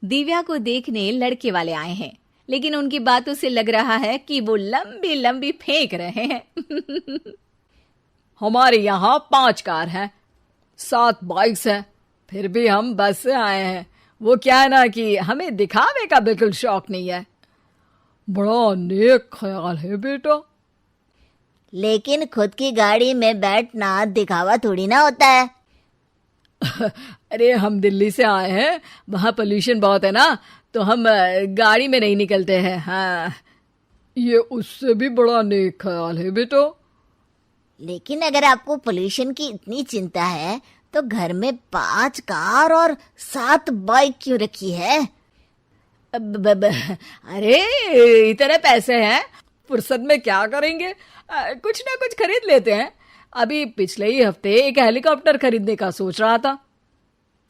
दिव्या को देखने लड़के वाले आए हैं, लेकिन उनकी बातों से लग रहा है कि वो लंबी लंबी फेंक रहे हैं। हमारे यहाँ 5 कार हैं, 7 बाइक्स हैं, फिर भी हम बस से आए हैं। वो क्या है ना कि हमें दिखावे का बिल्कुल शौक नहीं है। बड़ा नेक ख्याल है बेटा। लेकिन खुद की गाड़ी में बैठना दिखावा थोड़ी ना होता है। अरे हम दिल्ली से आए हैं, वहाँ पोल्यूशन बहुत है ना, तो हम गाड़ी में नहीं निकलते हैं। हाँ, ये उससे भी बड़ा नेक ख्याल है बेटा। लेकिन अगर आपको पोल्यूशन की इतनी चिंता है तो घर में 5 कार और 7 बाइक क्यों रखी है? अरे इतने पैसे हैं, फुर्सत में क्या करेंगे, कुछ ना कुछ खरीद लेते हैं। अभी पिछले ही हफ्ते एक हेलीकॉप्टर खरीदने का सोच रहा था।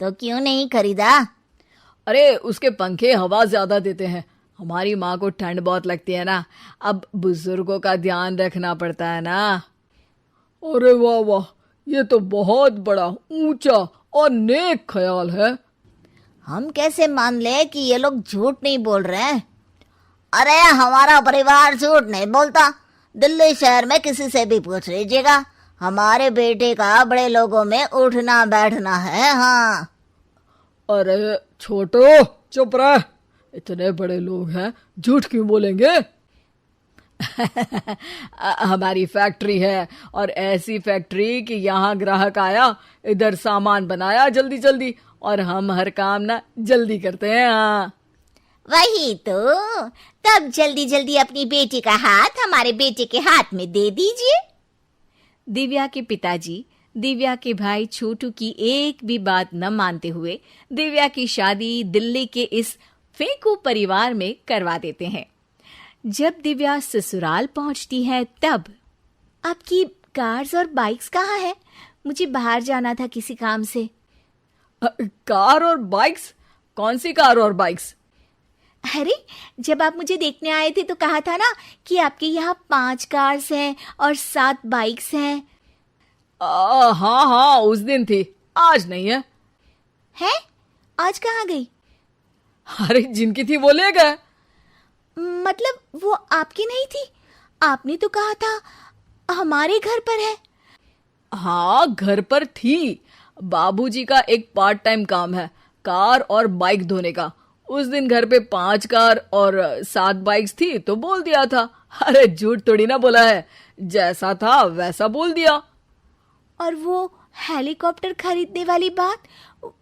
तो क्यों नहीं खरीदा? अरे उसके पंखे हवा ज्यादा देते हैं, हमारी माँ को ठंड बहुत लगती है ना, अब बुजुर्गों का ध्यान रखना पड़ता है ना। अरे वाह वाह, ये तो बहुत बड़ा ऊंचा और नेक ख्याल है। हम कैसे मान ले कि ये लोग झूठ नहीं बोल रहे हैं? अरे हमारा परिवार झूठ नहीं बोलता। दिल्ली शहर में किसी से भी पूछ लीजिएगा, हमारे बेटे का बड़े लोगों में उठना बैठना है। हाँ। अरे छोटो चुप रह, इतने बड़े लोग हैं, झूठ क्यों बोलेंगे? हमारी फैक्ट्री है, और ऐसी फैक्ट्री कि यहाँ ग्राहक आया, इधर सामान बनाया जल्दी जल्दी, और हम हर काम ना जल्दी करते हैं। हाँ वही तो, तब जल्दी जल्दी अपनी बेटी का हाथ हमारे बेटे के हाथ में दे दीजिए। दिव्या के पिताजी दिव्या के भाई छोटू की एक भी बात न मानते हुए दिव्या की शादी दिल्ली के इस फेंकू परिवार में करवा देते हैं। जब दिव्या ससुराल पहुंचती है तब, आपकी कार्स और बाइक्स कहाँ है? मुझे बाहर जाना था किसी काम से। कार और बाइक्स? कौन सी कार और बाइक्स? अरे जब आप मुझे देखने आए थे तो कहा था ना कि आपके यहाँ 5 कार्स हैं और 7 बाइक्स हैं। हाँ हाँ, उस दिन थी, आज नहीं है। है? आज कहाँ गई? अरे जिनकी थी वो ले गए। मतलब वो आपकी नहीं थी? आपने तो कहा था हमारे घर पर है। हाँ घर पर थी, बाबूजी का एक पार्ट टाइम काम है, कार और बाइक धोने का। उस दिन घर पे 5 कार और 7 बाइक्स थी तो बोल दिया था। अरे झूठ थोड़ी ना बोला है, जैसा था वैसा बोल दिया। और वो हेलीकॉप्टर खरीदने वाली बात,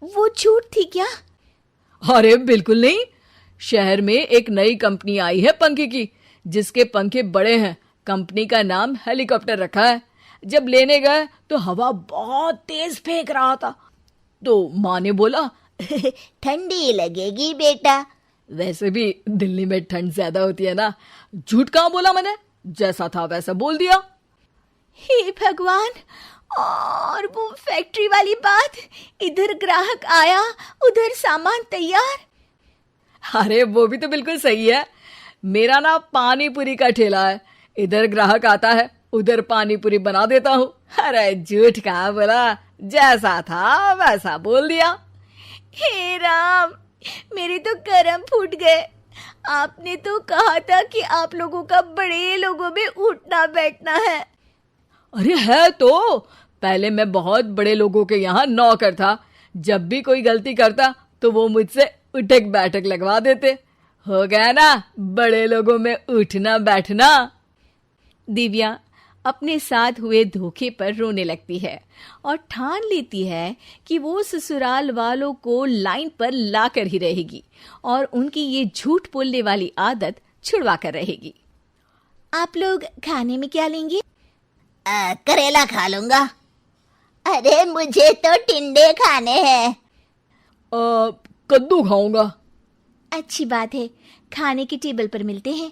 वो झूठ थी क्या? अरे बिल्कुल नहीं, शहर में एक नई कंपनी आई है पंखे की, जिसके पंखे बड़े हैं। कंपनी का नाम हेलीकॉप्टर रखा है। जब लेने गए तो हवा बहुत तेज फेंक रहा था, तो माँ ने बोला ठंडी लगेगी बेटा। वैसे भी दिल्ली में ठंड ज्यादा होती है ना। झूठ कहाँ बोला मैंने, जैसा था वैसा बोल दिया। हे भगवान! और वो फैक्ट्री वाली बात, इधर ग्राहक आया उधर सामान तैयार। अरे वो भी तो बिल्कुल सही है। मेरा ना पानी पूरी का ठेला है, इधर ग्राहक आता है उधर पानी पूरी बना देता हूँ। अरे झूठ कहाँ बोला, जैसा था वैसा बोल दिया। हे राम, मेरे तो कर्म फूट गए। आपने तो कहा था कि आप लोगों का बड़े लोगों में उठना बैठना है। अरे है तो, पहले मैं बहुत बड़े लोगों के यहाँ नौकर था। जब भी कोई गलती करता तो वो मुझसे उठक बैठक लगवा देते। हो गया ना बड़े लोगों में उठना बैठना। दिव्या अपने साथ हुए धोखे पर रोने लगती है और ठान लेती है कि वो ससुराल वालों को लाइन पर लाकर ही रहेगी और उनकी ये झूठ बोलने वाली आदत छुड़वा कर रहेगी। आप लोग खाने में क्या लेंगे? करेला खा लूंगा। अरे मुझे तो टिंडे खाने हैं। कद्दू खाऊंगा। अच्छी बात है, खाने के टेबल पर मिलते हैं।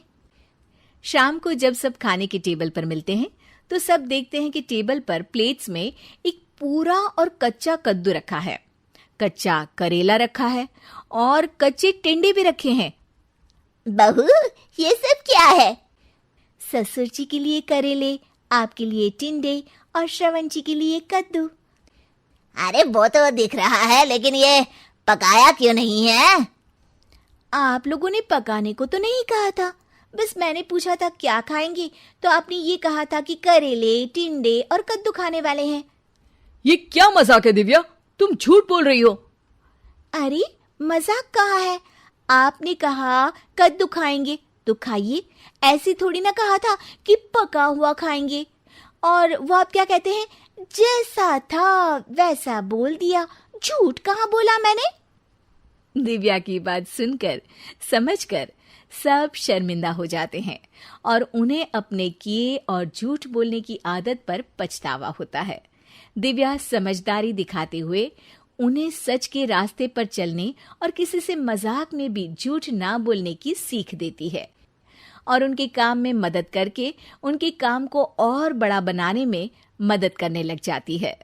शाम को जब सब खाने के टेबल पर मिलते हैं तो सब देखते हैं कि टेबल पर प्लेट्स में एक पूरा और कच्चा कद्दू रखा है, कच्चा करेला रखा है और कच्चे टिंडे भी रखे हैं। बहू, ये सब क्या है? ससुर जी के लिए करेले, आपके लिए टिंडे और श्रवण जी के लिए कद्दू। अरे वो तो दिख रहा है, लेकिन ये पकाया क्यों नहीं है? आप लोगों ने पकाने को तो नहीं कहा था, बस मैंने पूछा था क्या खाएंगे, तो आपने ये कहा था कि करेले, टिंडे और कद्दू खाने वाले हैं। ये क्या मजाक है दिव्या, तुम झूठ बोल रही हो। अरे मजाक कहाँ है, आपने कहा कद्दू खाएंगे तो खाइए, ऐसे थोड़ी ना कहा था कि पका हुआ खाएंगे। और वो आप क्या कहते हैं, जैसा था वैसा बोल दिया, झूठ कहाँ बोला मैंने। दिव्या की बात सुनकर, समझकर सब शर्मिंदा हो जाते हैं और उन्हें अपने किए और झूठ बोलने की आदत पर पछतावा होता है। दिव्या समझदारी दिखाते हुए उन्हें सच के रास्ते पर चलने और किसी से मजाक में भी झूठ ना बोलने की सीख देती है और उनके काम में मदद करके उनके काम को और बड़ा बनाने में मदद करने लग जाती है।